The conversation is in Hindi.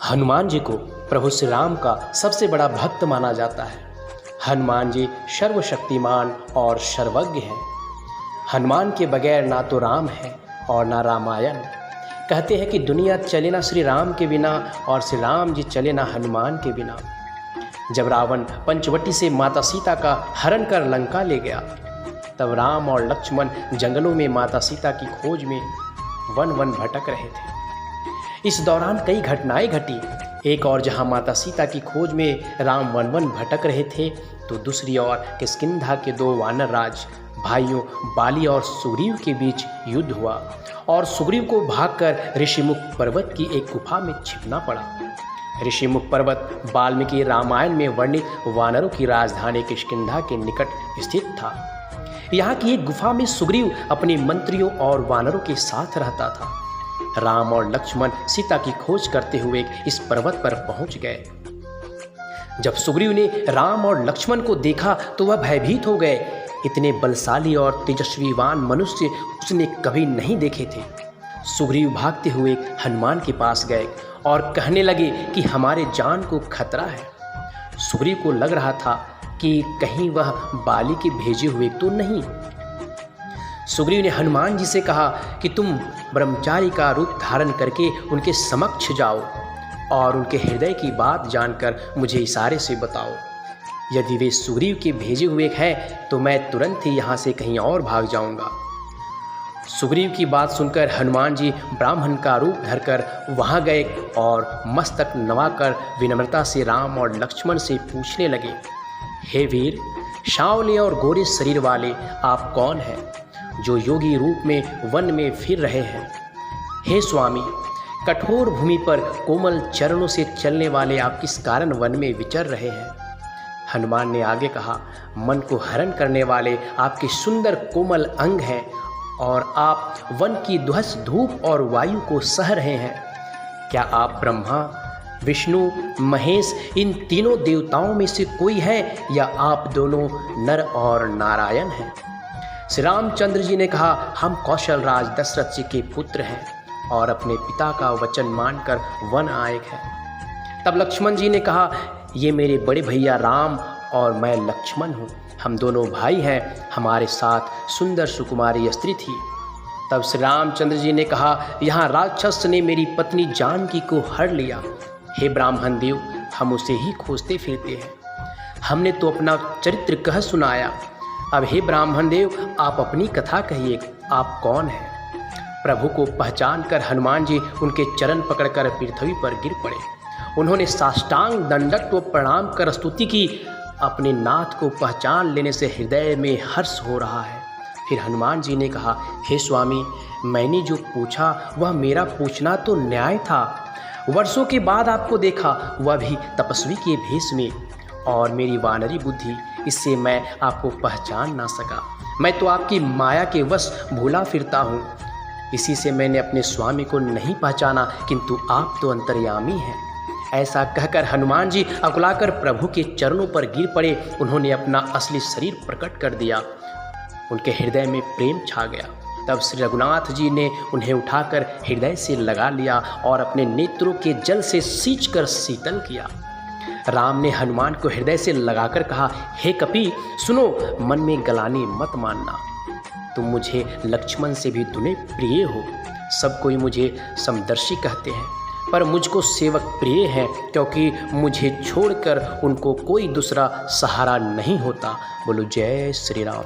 हनुमान जी को प्रभु श्री राम का सबसे बड़ा भक्त माना जाता है। हनुमान जी सर्वशक्तिमान और सर्वज्ञ हैं। हनुमान के बगैर ना तो राम है और ना रामायण। कहते हैं कि दुनिया चले ना श्री राम के बिना और श्री राम जी चले ना हनुमान के बिना। जब रावण पंचवटी से माता सीता का हरण कर लंका ले गया, तब राम और लक्ष्मण जंगलों में माता सीता की खोज में वन वन भटक रहे थे। इस दौरान कई घटनाएं घटी। एक और जहां माता सीता की खोज में राम वन वन भटक रहे थे, तो दूसरी ओर किष्किंधा के दो वानर राज भाइयों बाली और सुग्रीव के बीच युद्ध हुआ और सुग्रीव को भागकर ऋषिमुख पर्वत की एक गुफा में छिपना पड़ा। ऋषिमुख पर्वत वाल्मीकि रामायण में वर्णित वानरों की राजधानी किष्किंधा के निकट स्थित था। यहाँ की एक गुफा में सुग्रीव अपने मंत्रियों और वानरों के साथ रहता था। राम और लक्ष्मण सीता की खोज करते हुए इस पर्वत पर पहुंच गए। जब सुग्रीव ने राम और लक्ष्मण को देखा तो वह भयभीत हो गए। इतने बलशाली और तेजस्वीवान मनुष्य उसने कभी नहीं देखे थे। सुग्रीव भागते हुए हनुमान के पास गए और कहने लगे कि हमारे जान को खतरा है। सुग्रीव को लग रहा था कि कहीं वह बाली के भेजे हुए तो नहीं। सुग्रीव ने हनुमान जी से कहा कि तुम ब्रह्मचारी का रूप धारण करके उनके समक्ष जाओ और उनके हृदय की बात जानकर मुझे इशारे से बताओ। यदि वे सुग्रीव के भेजे हुए हैं तो मैं तुरंत ही यहाँ से कहीं और भाग जाऊँगा। सुग्रीव की बात सुनकर हनुमान जी ब्राह्मण का रूप धरकर वहाँ गए और मस्तक नवाकर विनम्रता से राम और लक्ष्मण से पूछने लगे, हे वीर, सांवले और गोरे शरीर वाले आप कौन हैं जो योगी रूप में वन में फिर रहे हैं? हे स्वामी, कठोर भूमि पर कोमल चरणों से चलने वाले आप किस कारण वन में विचर रहे हैं? हनुमान ने आगे कहा, मन को हरण करने वाले आपके सुंदर कोमल अंग हैं और आप वन की दुहस धूप और वायु को सह रहे हैं। क्या आप ब्रह्मा, विष्णु, महेश इन तीनों देवताओं में से कोई है या आप दोनों नर और नारायण हैं? श्री रामचंद्र जी ने कहा, हम कौशल राज दशरथ जी के पुत्र हैं और अपने पिता का वचन मानकर वन आए हैं। तब लक्ष्मण जी ने कहा, ये मेरे बड़े भैया राम और मैं लक्ष्मण हूँ। हम दोनों भाई हैं। हमारे साथ सुंदर सुकुमारी स्त्री थी। तब श्री रामचंद्र जी ने कहा, यहाँ राक्षस ने मेरी पत्नी जानकी को हर लिया। हे ब्राह्मण देव, हम उसे ही खोजते फिरते हैं। हमने तो अपना चरित्र कह सुनाया। अब हे ब्राह्मण देव, आप अपनी कथा कहिए, आप कौन हैं? प्रभु को पहचान कर हनुमान जी उनके चरण पकड़कर पृथ्वी पर गिर पड़े। उन्होंने साष्टांग दंडवत व प्रणाम कर स्तुति की। अपने नाथ को पहचान लेने से हृदय में हर्ष हो रहा है। फिर हनुमान जी ने कहा, हे स्वामी, मैंने जो पूछा वह मेरा पूछना तो न्याय था। वर्षों के बाद आपको देखा, वह भी तपस्वी के भेष में, और मेरी वानरी बुद्धि, इससे मैं आपको पहचान ना सका। मैं तो आपकी माया के वश भूला फिरता हूँ। इसी से मैंने अपने स्वामी को नहीं पहचाना, किंतु आप तो अंतर्यामी हैं। ऐसा कहकर हनुमान जी अकुलाकर प्रभु के चरणों पर गिर पड़े। उन्होंने अपना असली शरीर प्रकट कर दिया। उनके हृदय में प्रेम छा गया। तब श्री रघुनाथ जी ने उन्हें उठाकर हृदय से लगा लिया और अपने नेत्रों के जल से सींचकर शीतल किया। राम ने हनुमान को हृदय से लगाकर कहा, हे कपि सुनो, मन में गलानी मत मानना। तुम मुझे लक्ष्मण से भी दुने प्रिय हो। सब कोई मुझे समदर्शी कहते हैं, पर मुझको सेवक प्रिय है, क्योंकि मुझे छोड़कर उनको कोई दूसरा सहारा नहीं होता। बोलो जय श्री राम।